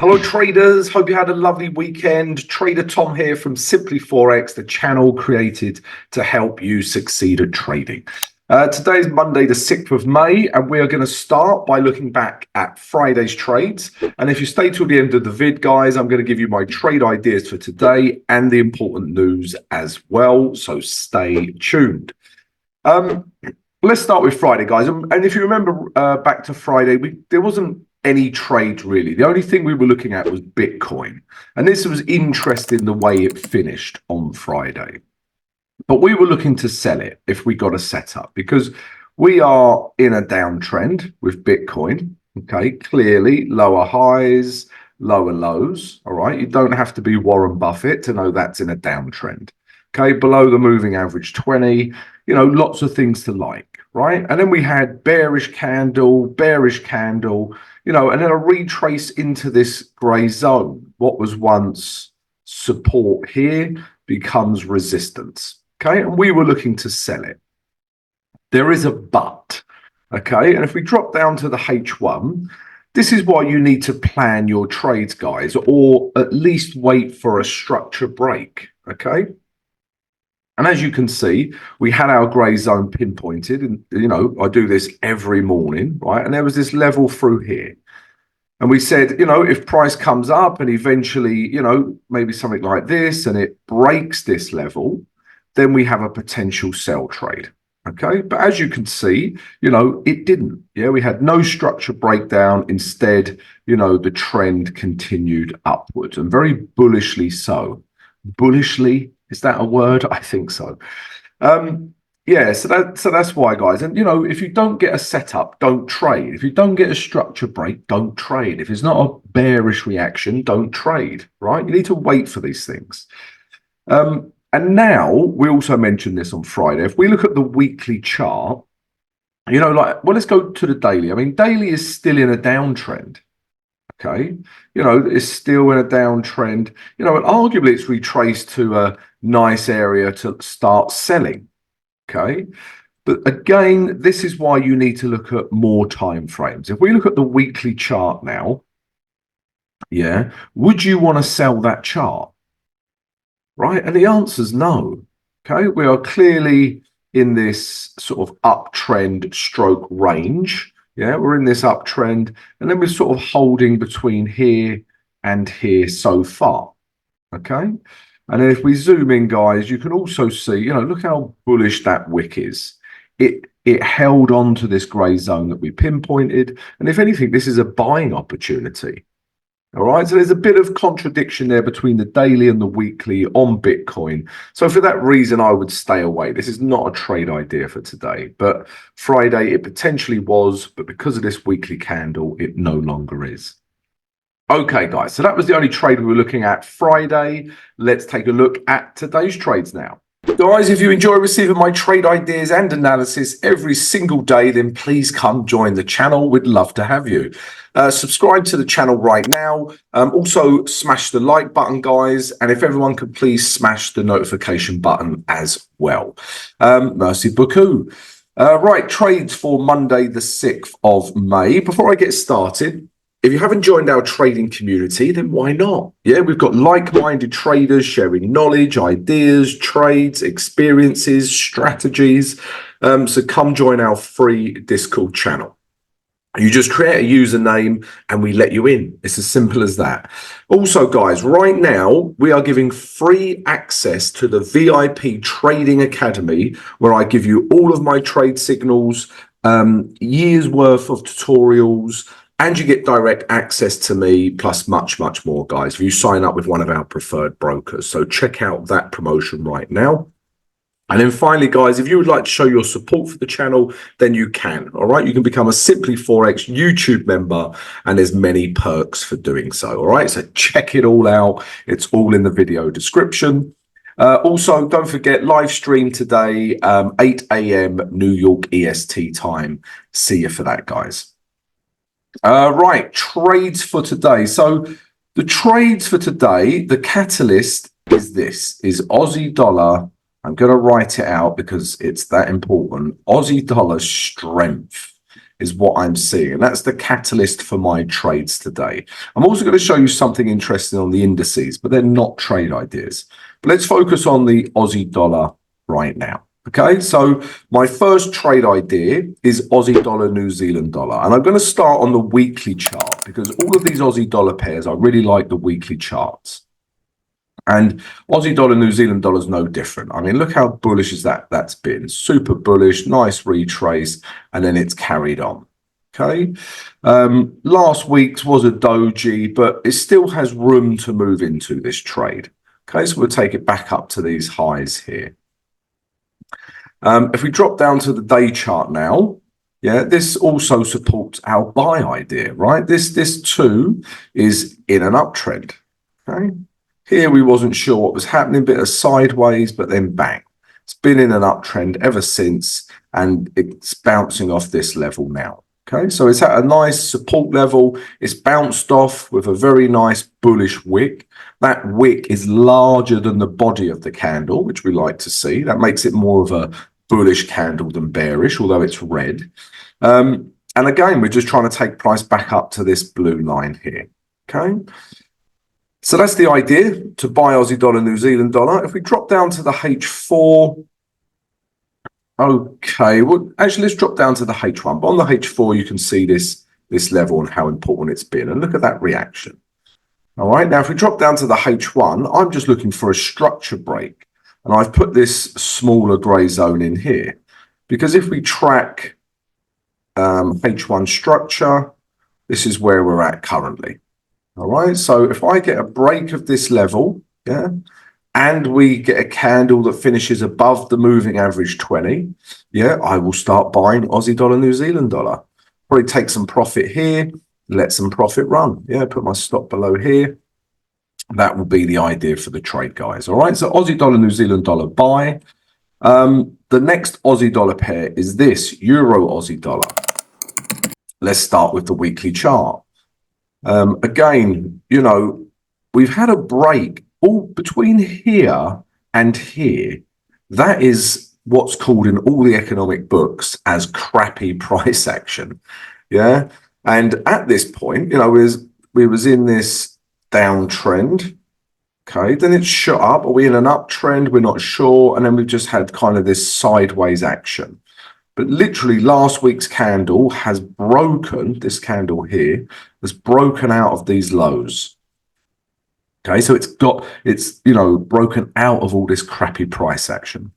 Hello traders, hope you had a lovely weekend. Trader Tom here from Simply Forex, the channel created to help you succeed at trading. Today is Monday the 6th of May and we are going to start by looking back at Friday's trades. And if you stay till the end of the vid, guys, I'm going to give you my trade ideas for today and the important news as well, so stay tuned. Let's start with Friday, guys. And if you remember back to Friday, there wasn't any trade really. The only thing we were looking at was Bitcoin. And this was interesting the way it finished on Friday. But we were looking to sell it if we got a setup because we are in a downtrend with Bitcoin. Okay, clearly lower highs, lower lows. All right, you don't have to be Warren Buffett to know that's in a downtrend. Okay, below the moving average 20, you know, lots of things to like, right? And then we had bearish candle, you know, and then a retrace into this grey zone. What was once support here becomes resistance, okay? And we were looking to sell it. There is a but, okay? And if we drop down to the H1, this is why you need to plan your trades, guys, or at least wait for a structure break, okay? And as you can see, we had our grey zone pinpointed, and you know, I do this every morning, right? And there was this level through here. And we said, you know, if price comes up and eventually, you know, maybe something like this and it breaks this level, then we have a potential sell trade. Okay. But as you can see, you know, it didn't. Yeah. We had no structure breakdown. Instead, you know, the trend continued upwards and very bullishly so. Bullishly. Is that a word? I think so. Yeah, so that's why, guys. And you know, if you don't get a setup, don't trade. If you don't get a structure break, don't trade. If it's not a bearish reaction, don't trade. Right? You need to wait for these things. And now we also mentioned this on Friday. If we look at the weekly chart, you know, like, well, let's go to the daily. I mean, daily is still in a downtrend. Okay, you know, it's still in a downtrend, you know, and arguably it's retraced to a nice area to start selling. Okay, but again, this is why you need to look at more time frames. If we look at the weekly chart now, yeah, would you want to sell that chart? Right, and the answer is no. Okay, we are clearly in this sort of uptrend stroke range. Yeah, we're in this uptrend, and then we're sort of holding between here and here so far. Okay, and then if we zoom in, guys, you can also see, you know, look how bullish that wick is. It held on to this grey zone that we pinpointed, and if anything, this is a buying opportunity. All right, so there's a bit of contradiction there between the daily and the weekly on Bitcoin. So for that reason, I would stay away. This is not a trade idea for today, but Friday it potentially was, but because of this weekly candle, it no longer is. Okay, guys, so that was the only trade we were looking at Friday. Let's take a look at today's trades now. Guys, if you enjoy receiving my trade ideas and analysis every single day, then please come join the channel. We'd love to have you. Subscribe to the channel right now. Also, smash the like button, guys. And if everyone could please smash the notification button as well. Merci beaucoup. Right, trades for Monday, the 6th of May. Before I get started, if you haven't joined our trading community, then why not? Yeah, we've got like-minded traders sharing knowledge, ideas, trades, experiences, strategies. So come join our free Discord channel. You just create a username and we let you in. It's as simple as that. Also, guys, right now we are giving free access to the VIP Trading Academy, where I give you all of my trade signals, years worth of tutorials, and you get direct access to me, plus much, much more, guys, if you sign up with one of our preferred brokers. So check out that promotion right now. And then finally, guys, if you would like to show your support for the channel, then you can. All right, you can become a Simply Forex YouTube member, and there's many perks for doing so. All right, so check it all out. It's all in the video description. Also, don't forget, live stream today, 8 a.m. New York EST time. See you for that, guys. Right, trades for today. So the trades for today, the catalyst is this, is Aussie dollar. I'm going to write it out because it's that important. Aussie dollar strength. is what I'm seeing. And that's the catalyst for my trades today. I'm also going to show you something interesting on the indices, but they're not trade ideas. But let's focus on the Aussie dollar right now. Okay, so my first trade idea is Aussie dollar, New Zealand dollar. And I'm going to start on the weekly chart because all of these Aussie dollar pairs, I really like the weekly charts. And Aussie dollar, New Zealand dollar is no different. I mean, look how bullish is that's been. Super bullish, nice retrace, and then it's carried on. Okay. Last week's was a doji, but it still has room to move into this trade. Okay, so we'll take it back up to these highs here. If we drop down to the day chart now, yeah, this also supports our buy idea, right? This too is in an uptrend. Okay, here we wasn't sure what was happening, bit of sideways, but then bang, it's been in an uptrend ever since, and it's bouncing off this level now. Okay, so it's at a nice support level. It's bounced off with a very nice bullish wick. That wick is larger than the body of the candle, which we like to see. That makes it more of a bullish candle than bearish, although it's red. And again, we're just trying to take price back up to this blue line here. Okay, so that's the idea, to buy Aussie dollar, New Zealand dollar. If we drop down to the H4, okay, well, actually, let's drop down to the H1. But on the H4, you can see this level and how important it's been. And look at that reaction. All right, now if we drop down to the H1, I'm just looking for a structure break. And I've put this smaller grey zone in here. Because if we track H1 structure, this is where we're at currently. All right, so if I get a break of this level, yeah, and we get a candle that finishes above the moving average 20, yeah, I will start buying Aussie dollar, New Zealand dollar. Probably take some profit here, let some profit run. Yeah, put my stop below here. That will be the idea for the trade, guys. All right, so Aussie dollar, New Zealand dollar buy. The next Aussie dollar pair is this, Euro Aussie dollar. Let's start with the weekly chart. Again, you know, we've had a break all between here and here. That is what's called in all the economic books as crappy price action. Yeah. And at this point, you know, we was in this downtrend. Okay. Then it's shot up. Are we in an uptrend? We're not sure. And then we've just had kind of this sideways action. But literally last week's candle has broken, this candle here, has broken out of these lows. Okay, so it's, you know, broken out of all this crappy price action.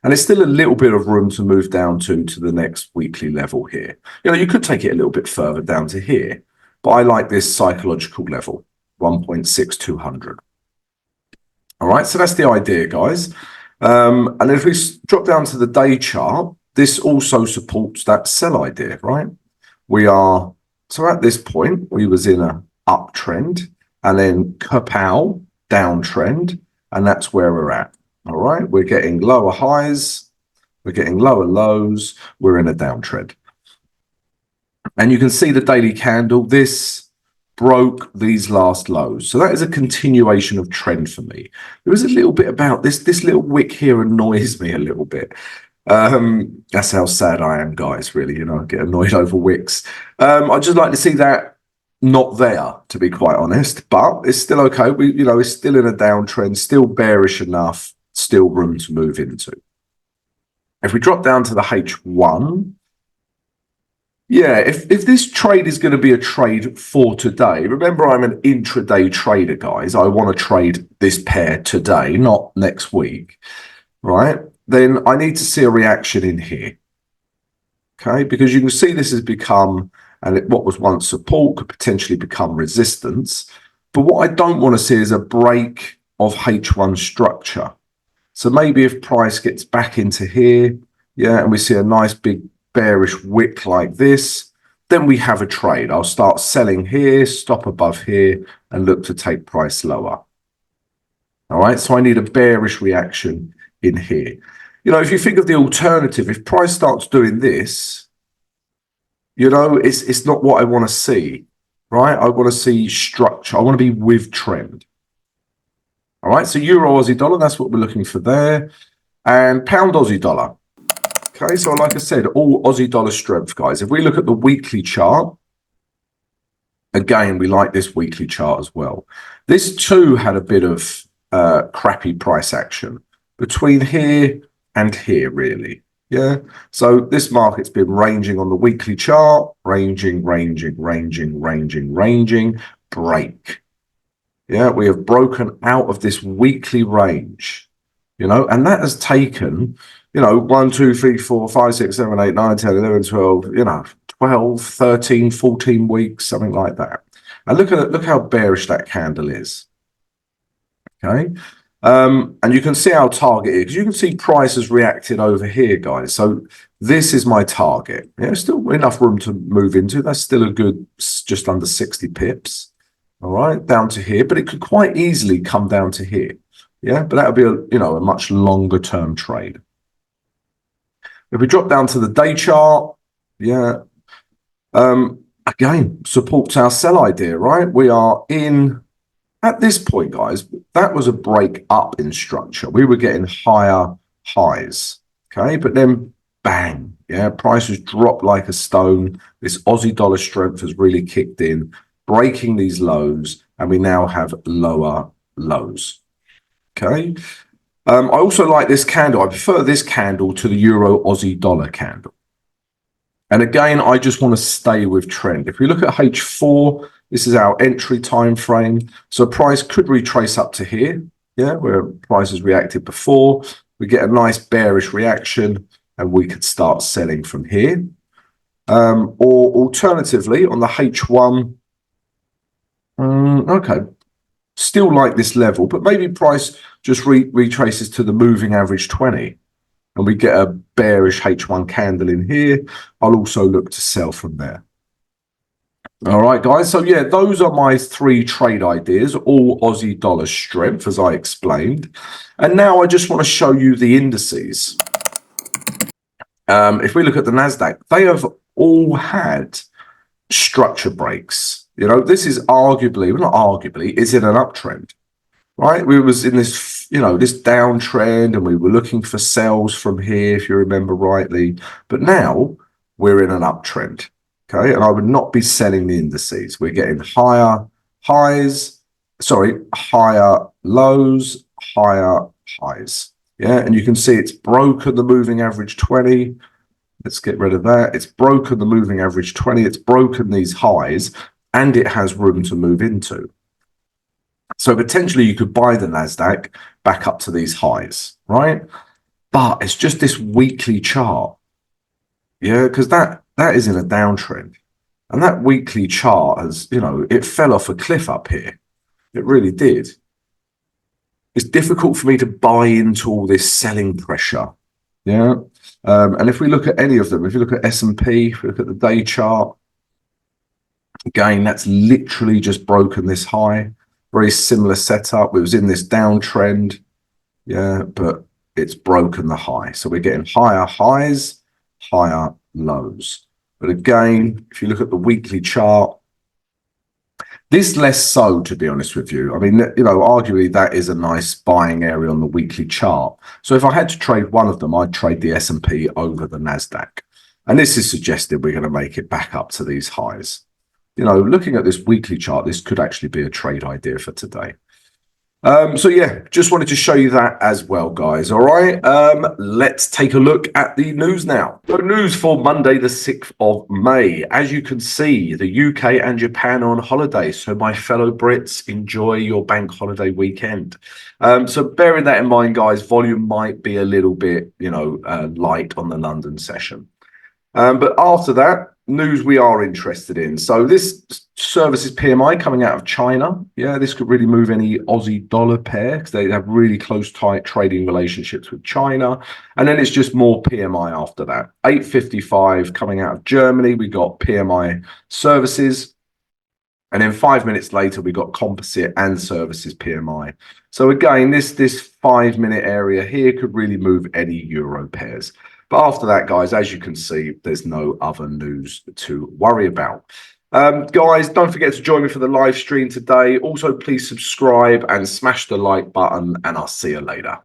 And there's still a little bit of room to move down to the next weekly level here. You know, you could take it a little bit further down to here, but I like this psychological level, 1.6200. All right, so that's the idea, guys. And if we drop down to the day chart, this also supports that sell idea, right? So at this point, we was in a uptrend and then kapow, downtrend, and that's where we're at. All right, we're getting lower highs, we're getting lower lows, we're in a downtrend. And you can see the daily candle, this broke these last lows. So that is a continuation of trend for me. There is a little bit about this little wick here annoys me a little bit. That's how sad I am, guys, really, you know, I get annoyed over wicks. I'd just like to see that not there, to be quite honest, but it's still okay. It's still in a downtrend, still bearish enough, still room to move into. If we drop down to the H1, yeah, if this trade is going to be a trade for today, remember I'm an intraday trader, guys. I want to trade this pair today, not next week, right? Then I need to see a reaction in here, okay? Because you can see this has become, and what was once support could potentially become resistance. But what I don't want to see is a break of H1 structure. So maybe if price gets back into here, yeah, and we see a nice big bearish wick like this, then we have a trade. I'll start selling here, stop above here, and look to take price lower. All right, so I need a bearish reaction in here. You know, if you think of the alternative, if price starts doing this, you know, it's not what I want to see, right? I want to see structure. I want to be with trend. All right, so Euro Aussie dollar, that's what we're looking for there. And pound Aussie dollar. Okay, so like I said, all Aussie dollar strength, guys. If we look at the weekly chart, again, we like this weekly chart as well. This too had a bit of crappy price action between here and here, really. Yeah. So this market's been ranging on the weekly chart, ranging, break. Yeah, we have broken out of this weekly range, and that has taken, 1, 2, 3, 4, 5, 6, 7, 8, 9, 10, 11, 12, 12, 13, 14 weeks, something like that. And look how bearish that candle is. Okay. And you can see our target here, because you can see price has reacted over here, guys. So this is my target. Yeah, still enough room to move into. That's still a good just under 60 pips. All right, down to here, but it could quite easily come down to here. Yeah, but that would be a much longer term trade. If we drop down to the day chart, yeah, again, supports our sell idea, right? We are in, at this point, guys, that was a break up in structure. We were getting higher highs, okay? But then bang, yeah, prices dropped like a stone. This Aussie dollar strength has really kicked in, breaking these lows, and we now have lower lows, okay? I also like this candle. I prefer this candle to the Euro Aussie dollar candle. And again, I just want to stay with trend. If we look at H4, this is our entry time frame. So price could retrace up to here, yeah, where price has reacted before. We get a nice bearish reaction, and we could start selling from here. Or alternatively, on the H1, okay, still like this level, but maybe price just retraces to the moving average 20. And we get a bearish H1 candle in here. I'll also look to sell from there. All right, guys. So, yeah, those are my 3 trade ideas, all Aussie dollar strength, as I explained. And now I just want to show you the indices. If we look at the NASDAQ, they have all had structure breaks. This is arguably, well, not arguably, is in an uptrend. Right, we was in this, this downtrend, and we were looking for sells from here, if you remember rightly. But now we're in an uptrend, okay? And I would not be selling the indices. We're getting higher highs, higher lows, higher highs. Yeah, and you can see it's broken the moving average 20. Let's get rid of that. It's broken the moving average 20. It's broken these highs, and it has room to move into. So potentially you could buy the NASDAQ back up to these highs, right? But it's just this weekly chart. Yeah, because that is in a downtrend. And that weekly chart has, it fell off a cliff up here. It really did. It's difficult for me to buy into all this selling pressure. Yeah. And if we look at any of them, if you look at S&P, if we look at the day chart, again, that's literally just broken this high. Very similar setup. It was in this downtrend, yeah, but it's broken the high. So we're getting higher highs, higher lows. But again, if you look at the weekly chart, this less so, to be honest with you. I mean, arguably that is a nice buying area on the weekly chart. So if I had to trade one of them, I'd trade the S&P over the NASDAQ. And this is suggested we're going to make it back up to these highs. Looking at this weekly chart, this could actually be a trade idea for today. So yeah, just wanted to show you that as well, guys. All right, let's take a look at the news now. So news for Monday, the 6th of May. As you can see, the UK and Japan are on holiday. So my fellow Brits, enjoy your bank holiday weekend. So bearing that in mind, guys, volume might be a little bit, light on the London session. But after that, news we are interested in. So this services PMI coming out of China. Yeah, this could really move any Aussie dollar pair, because they have really close, tight trading relationships with China. And then it's just more PMI after that. 855 coming out of Germany. We got PMI services. And then 5 minutes later, we got composite and services PMI. So again, this 5-minute area here could really move any euro pairs. But after that, guys, as you can see, there's no other news to worry about. Guys, don't forget to join me for the live stream today. Also, please subscribe and smash the like button, and I'll see you later.